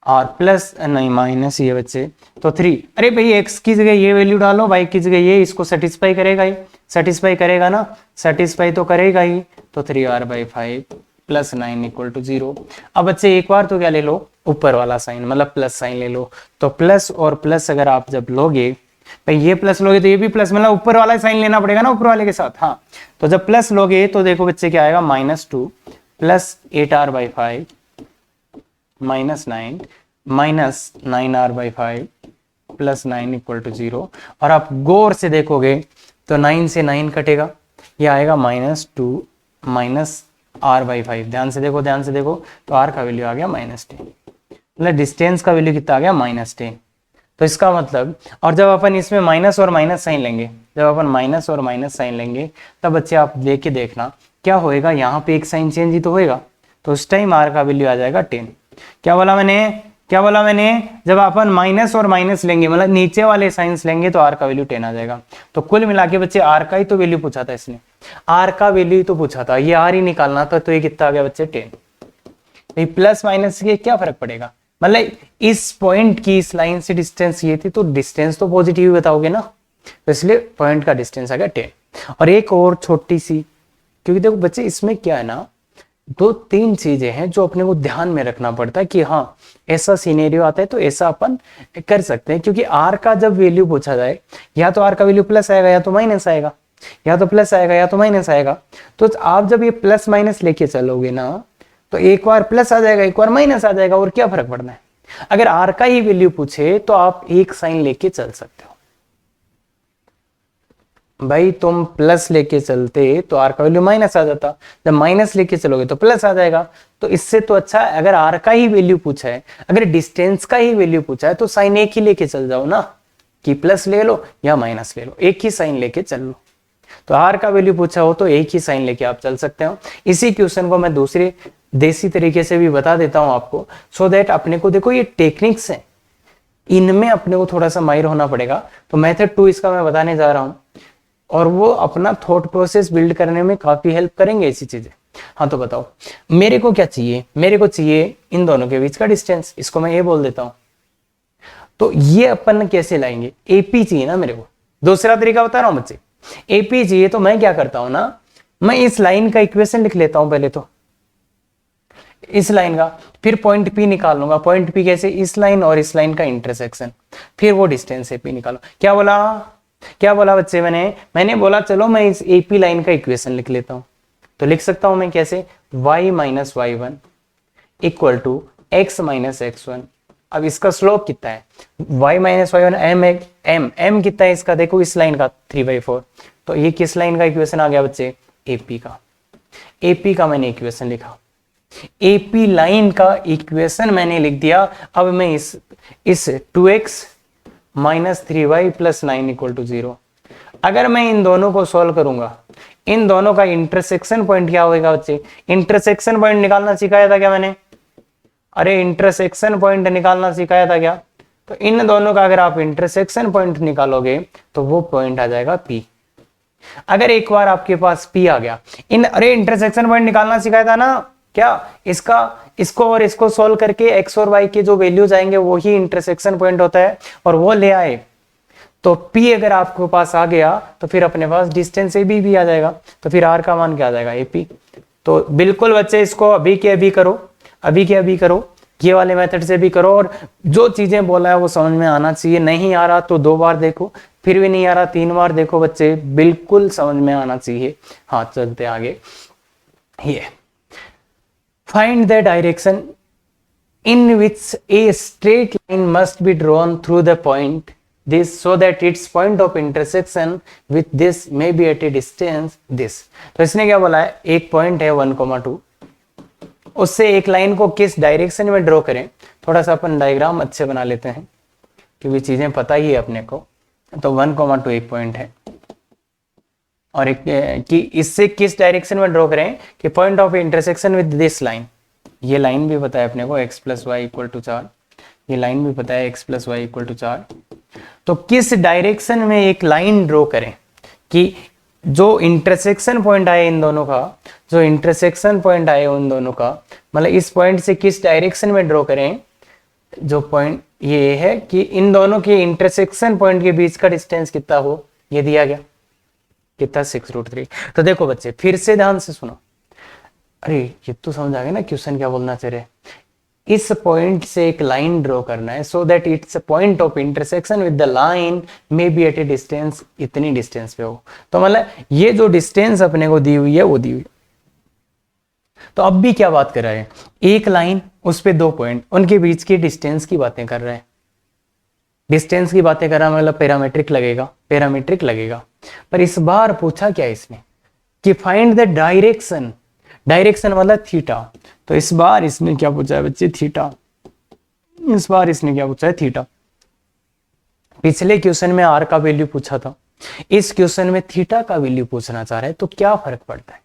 और प्लस नहीं माइनस ये बच्चे तो 3। अरे भाई x की जगह ये वैल्यू डालो, y की जगह ये, इसको सेटिस्फाई करेगा ही, सेटिस्फाई करेगा ना, सेटिस्फाई तो करेगा ही। तो 3r/5 प्लस 9 = 0। अब बच्चे एक बार तो क्या ले लो, ऊपर वाला साइन मतलब प्लस साइन ले लो। तो प्लस और प्लस अगर आप जब लोगे, भाई ये प्लस लोगे तो ये भी प्लस, मतलब ऊपर वाला साइन लेना पड़ेगा ना ऊपर वाले के साथ। हाँ, तो जब प्लस लोगे तो देखो बच्चे क्या आएगा, -2 प्लस 8r/5 -9 -9r/5 प्लस 9 = 0। और आप गौर से देखोगे तो 9 से 9 कटेगा, ये आएगा -2 -r/5। ध्यान से देखो, ध्यान से देखो, तो r का वैल्यू आ गया -10, मतलब डिस्टेंस का वैल्यू कितना आ गया, -10। तो इसका मतलब, और जब अपन इसमें माइनस और माइनस साइन लेंगे, जब अपन माइनस और माइनस साइन लेंगे तब बच्चे आप देख के देखना क्या होएगा, यहाँ पे एक साइन चेंज ही तो होएगा, तो उस टाइम r का वैल्यू आ जाएगा 10। क्या बोला मैंने, जब अपन माइनस और माइनस लेंगे मतलब नीचे वाले साइंस लेंगे तो r का वैल्यू 10 आ जाएगा। तो कुल मिला के बच्चे r का ही तो वैल्यू पूछा था इसने, r का वैल्यू ही तो पूछा था, ये r ही निकालना था, तो ये कितना आ गया बच्चे 10। प्लस माइनस के क्या फर्क पड़ेगा, मतलब इस पॉइंट की इस लाइन से डिस्टेंस ये थी, तो डिस्टेंस तो पॉजिटिव बताओगे ना, तो इसलिए पॉइंट का डिस्टेंस आ गया 10। और एक और छोटी सी, क्योंकि देखो बच्चे इसमें क्या है ना, 2-3 चीजें हैं जो अपने को ध्यान में रखना पड़ता है कि हाँ ऐसा सिनेरियो आता है तो ऐसा अपन कर सकते हैं। क्योंकि r का जब वैल्यू पूछा जाए, या तो r का वैल्यू प्लस आएगा या तो माइनस आएगा, या तो प्लस आएगा या तो माइनस आएगा। तो आप जब ये प्लस माइनस लेके चलोगे ना, तो एक बार प्लस आ जाएगा एक बार माइनस आ जाएगा, और क्या फर्क पड़ना है। अगर r का ही वैल्यू पूछे तो आप एक साइन लेके चल सकते हो। भाई तुम प्लस लेके चलते तो r का वैल्यू माइनस आ जाता, जब माइनस लेके चलोगे तो प्लस आ जाएगा। तो इससे तो अच्छा अगर r का ही वैल्यू पूछा है, अगर डिस्टेंस का ही वैल्यू पूछा है, तो साइन एक ही लेके चल जाओ ना, कि प्लस ले लो या माइनस ले लो, एक ही साइन लेके चल लो। तो r का वैल्यू पूछा हो तो एक ही साइन लेके आप चल सकते हो। इसी क्वेश्चन को मैं दूसरे देसी तरीके से भी बता देता हूं आपको, सो दैट अपने को, देखो ये टेक्निक्स है, इनमें अपने को थोड़ा सा माहिर होना पड़ेगा। तो मेथड 2 इसका मैं बताने जा रहा हूं, और वो अपना थॉट प्रोसेस बिल्ड करने में काफी हेल्प करेंगे ऐसी चीजें। हाँ तो बताओ मेरे को क्या चाहिए, मेरे को चाहिए इन दोनों के बीच का डिस्टेंस, इसको मैं ये बोल देता हूं। तो ये अपन कैसे लाएंगे, एपी चाहिए ना मेरे को। दूसरा तरीका बता रहा हूं बच्चे, एपी चाहिए तो मैं क्या करता हूं ना, मैं इस लाइन का इक्वेशन लिख लेता हूं पहले, तो इस लाइन का, फिर पॉइंट पी निकाल लूंगा। पॉइंट पी कैसे, इस लाइन और इस लाइन का इंटरसेक्शन, फिर वो डिस्टेंस एपी निकालो। क्या बोला बच्चे, मैंने बोला चलो मैं इस एपी लाइन का इक्वेशन लिख लेता हूं। तो लिख सकता हूं मैं कैसे, y minus y1 equal to x minus x1। अब इसका स्लोप कितना है, y माइनस y1 m कितना है इसका, देखो इस लाइन का 3/4। तो ये किस लाइन का इक्वेशन आ गया बच्चे, एपी का मैंने इक्वेशन लिखा, एपी लाइन का इक्वेशन मैंने लिख दिया। अब मैं इस 2x माइनस 3y प्लस 9 = 0, अगर मैं इन दोनों को सॉल्व करूंगा, इन दोनों का इंटरसेक्शन पॉइंट क्या होगा बच्चे, इंटरसेक्शन पॉइंट निकालना सिखाया था क्या मैंने, अरे इंटरसेक्शन पॉइंट निकालना सिखाया था क्या। तो इन दोनों का अगर आप इंटरसेक्शन पॉइंट निकालोगे तो वो पॉइंट आ जाएगा P। अगर एक बार आपके पास P आ गया, अरे इंटरसेक्शन पॉइंट निकालना सिखाया था ना क्या, इसको और इसको सोल्व करके x और y के जो वैल्यूज आएंगे वो ही इंटरसेक्शन पॉइंट होता है, और वो ले आए तो P अगर आपके पास आ गया तो फिर अपने पास डिस्टेंस AB भी आ जाएगा। तो फिर R का मान क्या आ जाएगा, AP। तो बिल्कुल बच्चे इसको अभी के अभी करो, ये वाले मेथड से भी करो, और जो चीजें बोला है वो समझ में आना चाहिए। नहीं आ रहा तो 2 बार देखो, फिर भी नहीं आ रहा 3 बार देखो बच्चे, बिल्कुल समझ में आना चाहिए। हाँ चलते आगे, ये find the direction in which a straight line must be drawn through the point this, so that its point of intersection with this may be at a distance this। तो इसने क्या बोला है, एक पॉइंट है 1,2, उससे एक लाइन को किस डायरेक्शन में ड्रॉ करें। थोड़ा सा अपन डायग्राम अच्छे बना लेते हैं क्योंकि चीजें पता ही है अपने को। तो 1,2 एक पॉइंट है, और एक कि इससे किस डायरेक्शन में ड्रॉ करें कि point of intersection with this line, ये लाइन भी पता है अपने को x + y = 4, ये लाइन भी पता है x + y = 4। तो किस डायरेक्शन में एक लाइन ड्रॉ करें कि जो इंटरसेक्शन पॉइंट आए इन दोनों का, जो इंटरसेक्शन पॉइंट आए उन दोनों का, मतलब इस पॉइंट से किस डायरेक्शन में ड्रॉ करें, जो पॉइंट ये है कि इन दोनों के इंटरसेक्शन पॉइंट के बीच का डिस्टेंस कितना हो, ये दिया गया कितना 6√3। तो देखो बच्चे फिर से ध्यान से सुनो, अरे ये तो समझ आ गया ना क्वेश्चन क्या बोलना चाह रहे। इस पॉइंट से एक लाइन ड्रॉ करना है so that its point of intersection with the line may be at a distance, इतनी डिस्टेंस पे हो। तो मतलब ये जो डिस्टेंस अपने को दी हुई है वो दी हुई। तो अब भी क्या बात कर रहे हैं, एक लाइन उस पे 2 पॉइंट, उनके बीच की डिस्टेंस की बातें कर रहे हैं। डिस्टेंस की बातें कर रहा मतलब पैरामीट्रिक लगेगा, पैरामीट्रिक लगेगा। पर इस बार पूछा क्या इसने कि फाइंड द डायरेक्शन, डायरेक्शन मतलब थीटा। तो इस बार इसने क्या पूछा है बच्चे, थीटा। इस बार इसने क्या पूछा है, थीटा। पिछले क्वेश्चन में आर का वैल्यू पूछा था, इस क्वेश्चन में थीटा का वैल्यू पूछना चाह रहा है। तो क्या फर्क पड़ता है,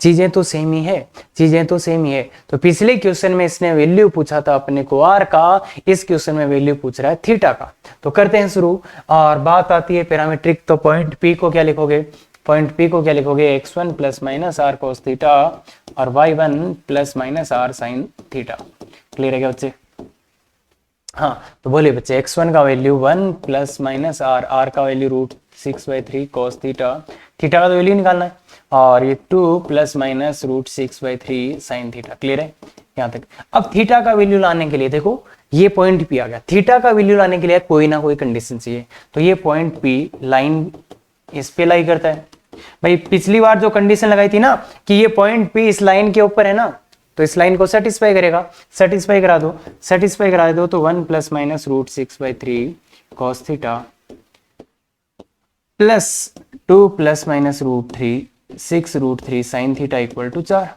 चीजें तो सेम ही है, चीजें तो सेम ही है। तो पिछले क्वेश्चन में इसने वैल्यू पूछा था अपने को आर का, इस क्वेश्चन में वैल्यू पूछ रहा है थीटा का। तो करते हैं शुरू। और बात आती है पैरामीट्रिक, तो पॉइंट पी को क्या लिखोगे, पॉइंट पी को क्या लिखोगे, x1 plus minus r cos theta और y1 plus minus r sine theta. Clear है क्या बच्चे? हाँ तो बोलिए बच्चे, x1 का value 1 plus minus r, r का वैल्यू √6/3 कोस थीटा, थीटा का तो वैल्यू निकालना है, और ये 2 plus minus √6/3 sine theta. Clear है यहाँ तक? अब थीटा का वैल्यू लाने के लिए देखो ये पॉइंट पी आ गया, थीटा का वैल्यू लाने के लिए कोई ना कोई कंडीशन चाहिए। तो ये पॉइंट पी लाइन इस पे लाई करता है। भाई पिछली बार जो कंडीशन लगाई थी ना कि ये पॉइंट पी इस लाइन के ऊपर है ना, तो इस लाइन को सेटिस्फाई करेगा, सेटिस्फाई करा दो, सेटिस्फाई करा दो। तो 1 plus minus √6/3 cos theta plus 2 plus minus √3 6√3 sine theta equal to 4।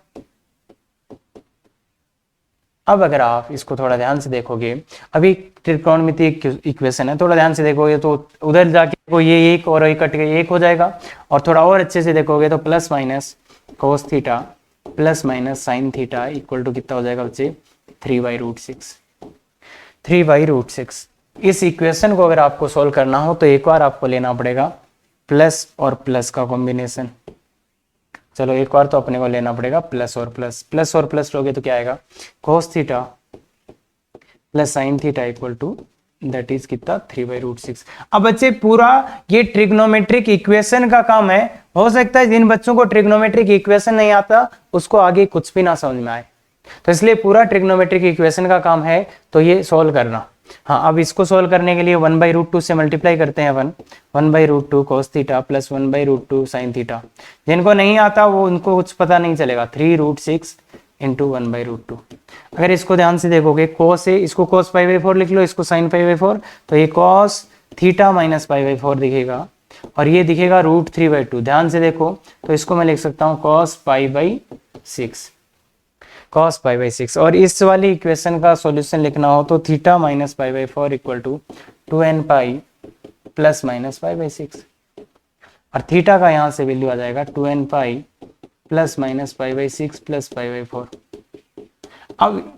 अब अगर आप इसको थोड़ा ध्यान से देखोगे, अभी त्रिकोणमितीय इक्वेशन है, थोड़ा ध्यान से देखोगे तो उधर जाके को ये एक और एक कट के एक हो जाएगा, और थोड़ा और अच्छे से देखोगे तो plus minus cos theta plus minus sine theta equal to कितना हो जाएगा बच्चे, 3/√6। 3/√6। इस इक्वेशन को अगर आपको सोल्व करना हो तो एक बार आपको लेना पड़ेगा प्लस और प्लस का कॉम्बिनेशन। चलो एक बार तो अपने को लेना पड़ेगा प्लस और प्लस, प्लस और प्लस लोगे तो क्या आएगा, cos theta plus sine theta equal to that is कितना, 3/√6। अब बच्चे पूरा ये ट्रिग्नोमेट्रिक इक्वेशन का काम है। हो सकता है जिन बच्चों को ट्रिग्नोमेट्रिक इक्वेशन नहीं आता उसको आगे कुछ भी ना समझ में आए, तो इसलिए पूरा ट्रिग्नोमेट्रिक इक्वेशन का काम है तो ये सोल्व करना। हाँ अब इसको सोल्व करने के लिए 1/√2 से मल्टीप्लाई करते हैं। 1/√2 cos theta plus 1/√2 sine theta. जिनको नहीं आता वो उनको कुछ पता नहीं चलेगा, 3√6 इंटू 1/√2। अगर इसको ध्यान से देखोगे cos है, इसको cos π/4 लिख लो, इसको sin π/4, तो ये cos थीटा माइनस π/4 दिखेगा, और ये दिखेगा √3/2। ध्यान से देखो तो इसको मैं लिख सकता हूँ cos π/6, cos π/6। और इस वाली इक्वेशन का सॉल्यूशन लिखना हो तो theta minus π/4 equal to 2n pi plus minus π/6, और थीटा का यहाँ से वैल्यू आ जाएगा 2n pi plus minus π/6 plus π/4। अब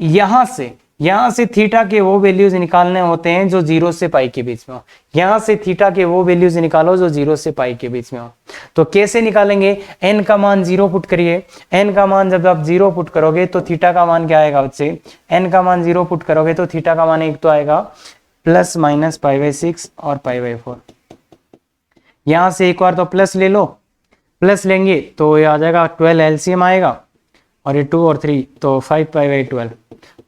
यहाँ से थीटा के वो वैल्यूज निकालने होते हैं जो 0 से पाई के बीच में हो। यहाँ से थीटा के वो वैल्यूज निकालो जो 0 से पाई के बीच में हो। तो कैसे निकालेंगे, n का मान 0 पुट करिए। n का मान जब आप 0 पुट करोगे तो थीटा का मान क्या आएगा बच्चे, n का मान 0 पुट करोगे तो थीटा का मान एक तो आएगा प्लस माइनस π/6 और π/4। यहाँ से एक बार तो प्लस ले लो, प्लस लेंगे तो ये आ जाएगा 12 एलसीएम आएगा, और ये 2 और 3 तो 5π/12,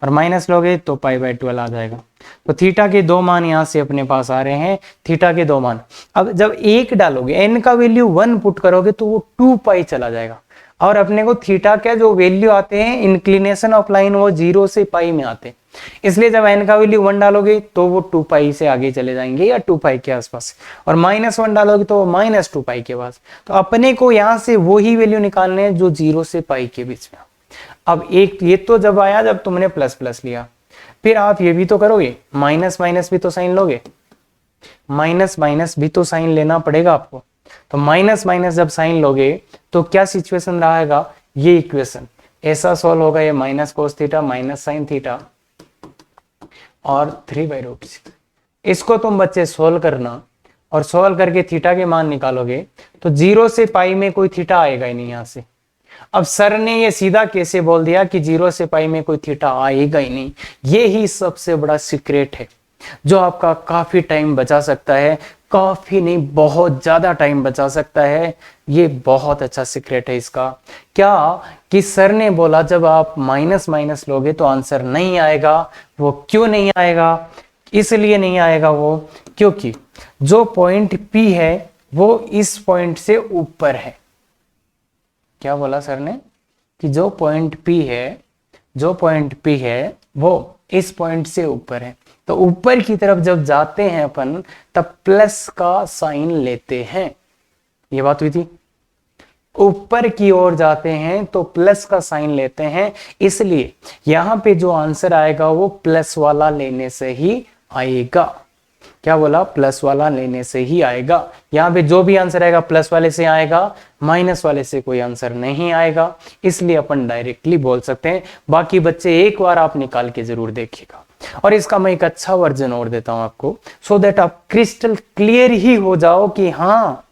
और माइनस लोगे तो π/12 आ जाएगा। तो थीटा के दो मान यहाँ से अपने पास आ रहे हैं, थीटा के दो मान। अब जब एक डालोगे, n का वैल्यू 1 पुट करोगे तो वो 2π चला जाएगा, और अपने को थीटा के जो वैल्यू आते हैं इंक्लिनेशन ऑफ लाइन वो 0 से पाई में आते हैं, इसलिए जब n का वैल्यू 1 डालोगे तो वो 2π से आगे चले जाएंगे या 2π के आसपास, और -1 डालोगे तो -2π के पास। तो अपने को यहाँ से वो ही वैल्यू निकालने हैं जो 0 से पाई के बीच में। अब एक ये तो जब आया जब तुमने प्लस प्लस लिया, फिर आप ये भी तो करोगे, माइनस माइनस भी तो साइन लोगे, माइनस माइनस भी तो साइन लेना पड़ेगा आपको। तो माइनस माइनस जब साइन लोगे तो क्या सिचुएशन रहेगा, ये इक्वेशन ऐसा सॉल्व होगा, ये minus cos theta minus sine theta और 3/√6। इसको तुम बच्चे सोल्व करना, और सॉल्व करके थीटा के मान निकालोगे तो 0 से पाई में कोई थीटा आएगा ही नहीं यहां से। अब सर ने ये सीधा कैसे बोल दिया कि 0 से पाई में कोई थीटा आएगा ही नहीं। ये ही सबसे बड़ा सीक्रेट है जो आपका काफी टाइम बचा सकता है, काफी नहीं बहुत ज्यादा टाइम बचा सकता है। ये बहुत अच्छा सीक्रेट है इसका। क्या कि सर ने बोला जब आप माइनस माइनस लोगे तो आंसर नहीं आएगा। वो क्यों नहीं आएगा? इसलिए नहीं आएगा वो क्योंकि जो पॉइंट P है वो इस पॉइंट से ऊपर है। क्या बोला सर ने? कि जो पॉइंट P है वो इस पॉइंट से ऊपर है। तो ऊपर की तरफ जब जाते हैं अपन तब प्लस का साइन लेते हैं। ये बात हुई थी। ऊपर की ओर जाते हैं तो प्लस का साइन लेते हैं, इसलिए यहां पे जो आंसर आएगा वो प्लस वाला लेने से ही आएगा। क्या बोला? प्लस वाला लेने से ही आएगा। यहाँ पे जो भी आंसर आएगा प्लस वाले से आएगा, माइनस वाले से कोई आंसर नहीं आएगा। इसलिए अपन डायरेक्टली बोल सकते हैं। बाकी बच्चे एक बार आप निकाल के जरूर देखिएगा। और इसका मैं एक अच्छा वर्जन और देता हूं आपको, सो दैट आप क्रिस्टल क्लियर ही हो जाओ कि हाँ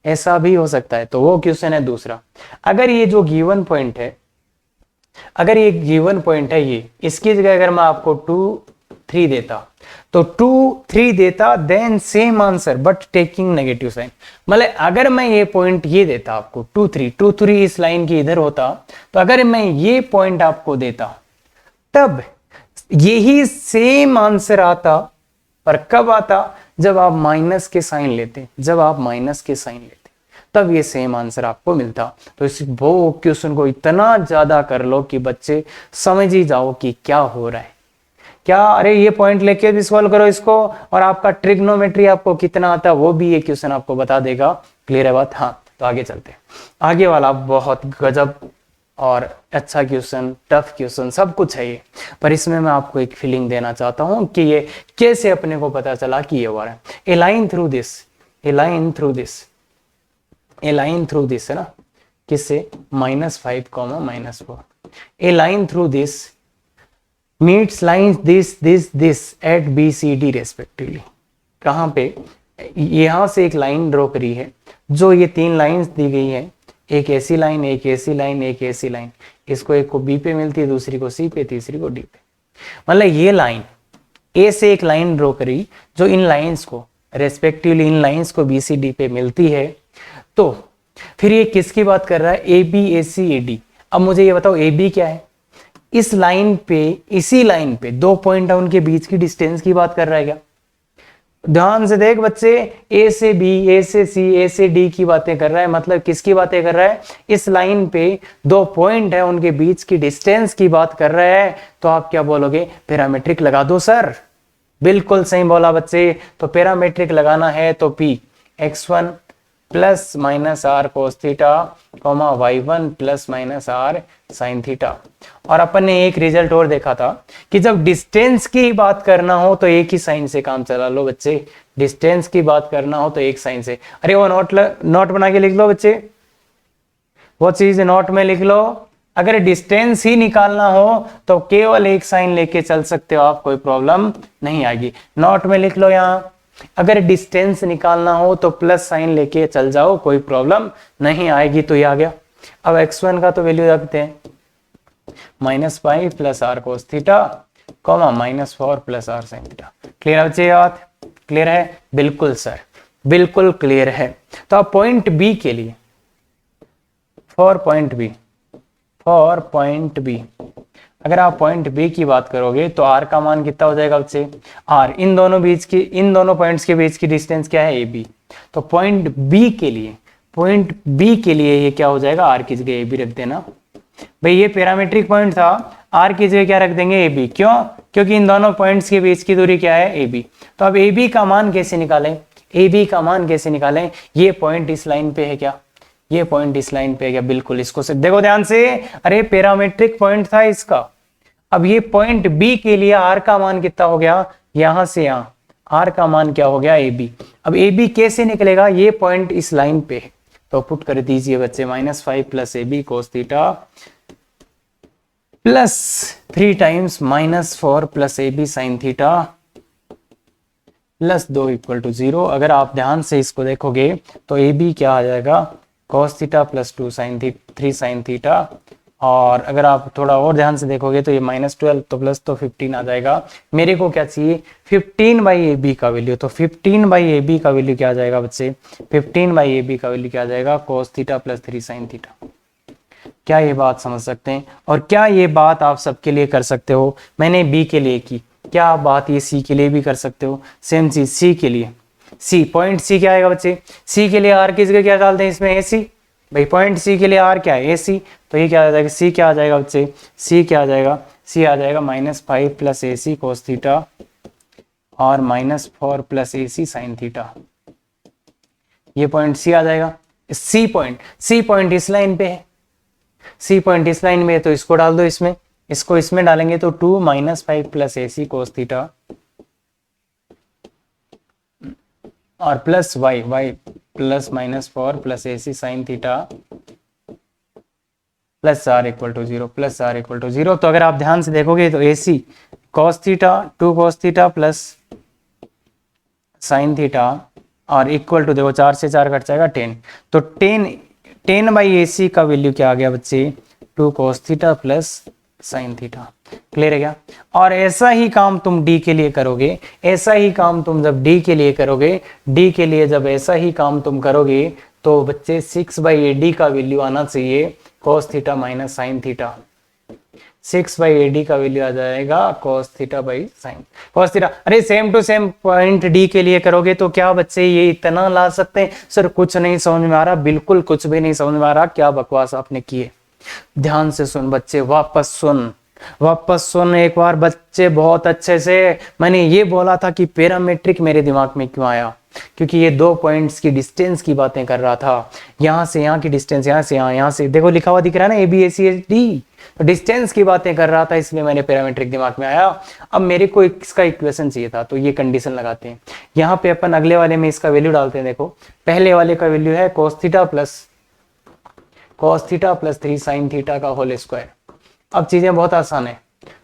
ऐसा भी हो सकता है। तो वो क्वेश्चन है दूसरा। अगर ये जो गिवन पॉइंट है, अगर ये गिवन पॉइंट है, ये इसकी जगह अगर मैं आपको 2 3 देता तो 2 3 देता then same answer but taking negative sign. मतलब अगर मैं ये पॉइंट ये देता आपको 2 3 इस लाइन के इधर होता, तो अगर मैं ये पॉइंट आपको देता तब यही सेम आंसर आता। पर कब आता? जब आप माइनस के साइन लेते, तब ये सेम आंसर आपको मिलता। तो इस वो क्वेश्चन को इतना ज्यादा कर लो कि बच्चे समझ ही जाओ कि क्या हो रहा है। क्या अरे ये पॉइंट लेके भी सॉल्व करो इसको, और आपका ट्रिग्नोमेट्री आपको कितना आता है वो भी ये क्वेश्चन आपको बता देगा। क्लियर है बात? हाँ, तो आगे चलते हैं। आगे वाला बहुत गजब और अच्छा क्वेश्चन, टफ क्वेश्चन सब कुछ है ये, पर इसमें मैं आपको एक फीलिंग देना चाहता हूं कि ये कैसे अपने को पता चला कि ये हो रहा है। ए लाइन थ्रू दिस है ना, किससे? -5, -4। A line through this meets line this at BCD respectively. कहां पे? यहां से एक लाइन ड्रॉ करी है, जो ये 3 लाइंस दी गई है, एक ऐसी लाइन, एक ऐसी लाइन, एक ऐसी लाइन। इसको एक को B पे मिलती है, दूसरी को C पे, तीसरी को D पे। मतलब ये लाइन A से एक लाइन ड्रॉ करी जो इन लाइंस को रेस्पेक्टिवली इन लाइंस को BCD पे मिलती है। तो फिर ये किसकी बात कर रहा है? AB AC AD। अब मुझे ये बताओ AB क्या है? इस लाइन पे, इसी लाइन पे 2 पॉइंट है, उनके बीच की डिस्टेंस की बात कर रहा है क्या? ध्यान से देख बच्चे, A से B, A से C, A से D की बातें कर रहा है। मतलब किसकी बातें कर रहा है? इस लाइन पे 2 पॉइंट है, उनके बीच की डिस्टेंस की बात कर रहा है। तो आप क्या बोलोगे? पैरामीट्रिक लगा दो सर। बिल्कुल सही बोला बच्चे। तो पैरामीट्रिक लगाना है तो P x1 plus minus r cos theta, y1 plus minus r sine theta. और अपन ने एक रिजल्ट और देखा था कि जब डिस्टेंस की बात करना हो तो एक ही साइन से काम चला लो बच्चे। डिस्टेंस की बात करना हो तो एक साइन से। अरे वो नोट बना के लिख लो बच्चे, वो चीज नोट में लिख लो। अगर डिस्टेंस ही निकालना हो तो केवल एक साइन लेके चल सकते हो आप, कोई प्रॉब्लम नहीं आएगी। नोट में लिख लो यहां, अगर डिस्टेंस निकालना हो तो प्लस साइन लेके चल जाओ, कोई प्रॉब्लम नहीं आएगी। तो ये आ गया। अब x1 का तो वैल्यू रखते हैं -5 plus r cos theta, -4 plus r sine theta. Clear है बच्चे? बात क्लियर है? बिल्कुल सर, बिल्कुल क्लियर है। तो अब पॉइंट बी के लिए, फॉर पॉइंट बी अगर आप पॉइंट बी की बात करोगे तो आर का मान कितना हो जाएगा बच्चे? आर इन दोनों पॉइंट्स के बीच की डिस्टेंस क्या है? AB। तो पॉइंट बी के लिए ये क्या हो जाएगा? आर की जगह AB रख देना। भाई ये पैरामीट्रिक पॉइंट था, आर की जगह क्या रख देंगे? AB। क्यों? क्योंकि इन दोनों पॉइंट्स के बीच की दूरी क्या है? AB। तो अब AB का मान कैसे निकालें? ये पॉइंट इस लाइन पे है क्या? ये पॉइंट इस लाइन पे है क्या? बिल्कुल। इसको से देखो ध्यान से, अरे पैरामीट्रिक पॉइंट था इसका। अब ये पॉइंट बी के लिए आर का मान कितना हो गया? यहां से यहां आर का मान क्या हो गया? AB। अब AB कैसे निकलेगा? ये पॉइंट इस लाइन पे है, तो पुट कर दीजिए बच्चे -5 plus AB cos theta plus 3 times -4 plus AB sine theta plus 2 equal to 0। अगर आप ध्यान से इसको देखोगे तो ए बी क्या आ जाएगा, cos theta plus 2 sine 3 sine theta. और अगर आप थोड़ा और ध्यान से देखोगे तो ये -12 तो प्लस तो 15 आ जाएगा। मेरे को क्या चाहिए, 15 बाई ए बी का वैल्यू। तो 15 बाई ए बी का वैल्यू क्या आ जाएगा बच्चे, 15 बाई ए बी का वैल्यू क्या आ जाएगा, cos theta plus 3 sine theta. क्या ये बात समझ सकते हैं? और क्या ये बात आप सबके लिए कर सकते हो? मैंने बी के लिए की, क्या आप बात ये सी के लिए भी कर सकते हो? सेम चीज सी के लिए। सी पॉइंट सी क्या आएगा बच्चे, सी के लिए आर किस क्या डालते हैं इसमें, ए सी। भाई पॉइंट सी के लिए आर क्या है, ए सी। तो ये क्या आ जाएगा, सी क्या आ जाएगा बच्चे, सी क्या आ जाएगा, सी आ जाएगा -5 प्लस ए सी कोस थीटा और -4 प्लस ए सी साइन थीटा। ये पॉइंट सी आ जाएगा। सी पॉइंट इस लाइन पे है, सी पॉइंट इस लाइन में है, तो इसको डाल दो इसमें, इसको इसमें डालेंगे तो 2 -5 प्लस ए सी कोस थीटा और plus y plus -4 plus A C sine theta plus r equal to 0 plus r equal to 0। तो अगर आप ध्यान से देखोगे तो a c cos theta 2 cos theta plus sine theta और इक्वल टू, देखो 4 से 4 कट जाएगा 10। तो 10 बाई ए सी का वैल्यू क्या आ गया बच्चे, 2 cos theta plus sine theta. Clear है क्या? और ऐसा ही काम तुम डी के लिए करोगे, ऐसा ही काम तुम जब डी के लिए करोगे, डी के लिए जब ऐसा ही काम तुम करोगे तो बच्चे 6 बाई ए डी का वैल्यू आना चाहिए cos theta minus sine theta. 6 by a d का वैल्यू आ जाएगा cos theta by sine cos theta. अरे same to same point d के लिए करोगे तो क्या बच्चे ये इतना ला सकते हैं? सर कुछ नहीं समझ में आ रहा, बिल्कुल कुछ भी नहीं समझ में आ रहा, क्या बकवास आपने की है। ध्यान से सुन बच्चे, वापस सुन एक बार बच्चे बहुत अच्छे से। मैंने ये बोला था कि पैरामीट्रिक मेरे दिमाग में क्यों आया, क्योंकि ये 2 पॉइंट्स की डिस्टेंस की बातें कर रहा था। यहां से यहां की डिस्टेंस, यहां से यहां से देखो लिखा हुआ दिख रहा है ना, A B A C H D, तो डिस्टेंस की बातें कर रहा था, इसलिए मैंने पैरामीट्रिक दिमाग में आया। अब मेरे को इसका इक्वेशन चाहिए था, तो ये कंडीशन लगाते हैं। यहाँ पे अपन अगले वाले में इसका वैल्यू डालते हैं। देखो पहले वाले का वैल्यू है cos theta plus 3 sine theta का होल स्क्वायर। अब चीजें बहुत आसान है,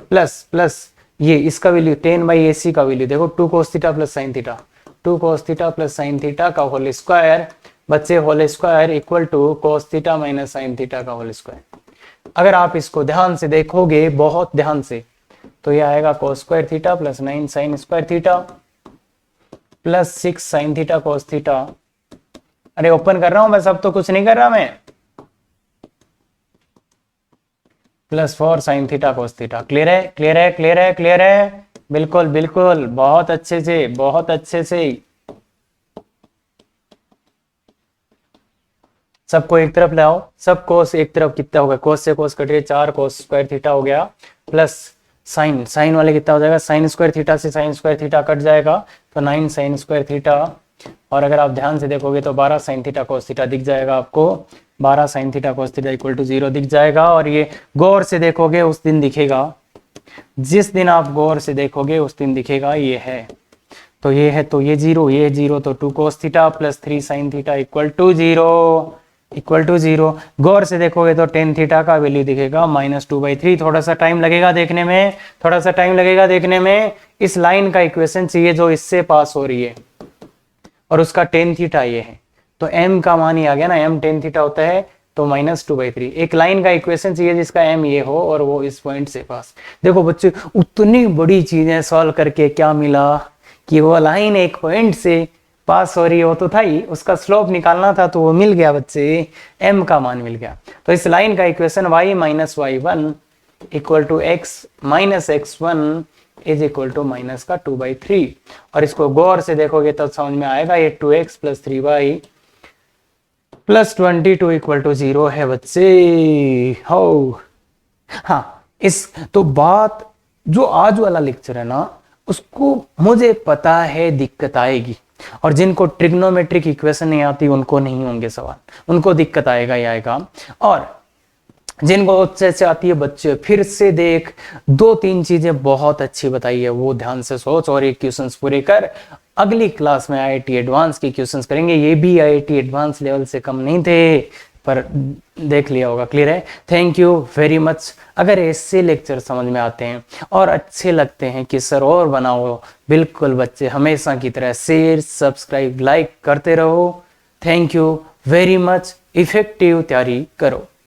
प्लस ये इसका वैल्यू 10 बाई ए सी का वैल्यू, देखो 2 cos theta plus sine theta, 2 cos theta plus sine theta का होल स्क्वायर बच्चे, whole square equal to cos theta minus sine theta का होल स्क्वायर। अगर आप इसको ध्यान से देखोगे, बहुत ध्यान से, तो ये आएगा cos square theta plus 9 sine square theta plus 6 sine theta cos theta. अरे ओपन कर रहा हूं बस, अब तो कुछ नहीं कर रहा मैं, plus 4 sine theta cos theta. Clear है, बिल्कुल बहुत अच्छे से सबको एक तरफ लाओ, सब कोस एक तरफ कितना होगा, कोस से कोस कट गया, 4 कोस स्क्वायर थीटा हो गया प्लस साइन वाले कितना हो जाएगा, साइन स्क्वायर थीटा से साइन स्क्वायर थीटा कट जाएगा तो 9 साइन स्क्वायर थीटा। और अगर आप ध्यान से देखोगे तो 12 साइन थीटा कोस थीटा दिख जाएगा आपको, 12 sine theta cos theta equal to 0 दिख जाएगा। और ये गौर से देखोगे उस दिन दिखेगा, जिस दिन आप गौर से देखोगे उस दिन दिखेगा ये है, तो ये है, तो ये 0 ये 0, तो 2 cos theta plus 3 sine theta equal to 0। गौर से देखोगे तो 10 थीटा का वैल्यू दिखेगा -2/3। थोड़ा सा टाइम लगेगा देखने में, इस लाइन का इक्वेशन चाहिए जो इससे पास हो रही है और उसका 10 थीटा ये है, तो m का मान ही आ गया ना, m 10 थीटा होता है तो -2/3। एक लाइन का इक्वेशन चाहिए जिसका m ये हो और वो इस पॉइंट से पास। देखो बच्चे उतनी बड़ी चीजें सॉल्व करके क्या मिला कि वो लाइन एक पॉइंट से पास हो रही है, वो तो था ही, उसका स्लोप निकालना था तो वो मिल गया बच्चे, m का मान मिल गया। तो इस लाइन का equation y minus y1 equal to x minus x1 is equal to minus का 2/3। और इसको गौर से देखोगे तो समझ में आएगा, ये 2x plus 3y plus 22 equal to 0 है बच्चे। हो हाँ, इस तो बात जो आज वाला लेक्चर है ना, उसको मुझे पता है दिक्कत आएगी, और जिनको ट्रिग्नोमेट्रिक इक्वेशन नहीं आती उनको नहीं होंगे सवाल, उनको दिक्कत आएगा ही आएगा। और जिनको अच्छे से आती है बच्चे फिर से देख, 2-3 चीजें बहुत अच्छी बताई है, वो ध्यान से सोच और ये क्वेश्चंस पूरे कर। अगली क्लास में आईआईटी एडवांस के क्वेश्चंस करेंगे, ये भी आईआईटी एडवांस लेवल से कम नहीं थे, पर देख लिया होगा, क्लियर है। Thank you very much. अगर ऐसे लेक्चर समझ में आते हैं और अच्छे लगते हैं कि सर और बनाओ, बिल्कुल बच्चे हमेशा की तरह शेयर सब्सक्राइब लाइक करते रहो। Thank you very much. Effective तैयारी करो।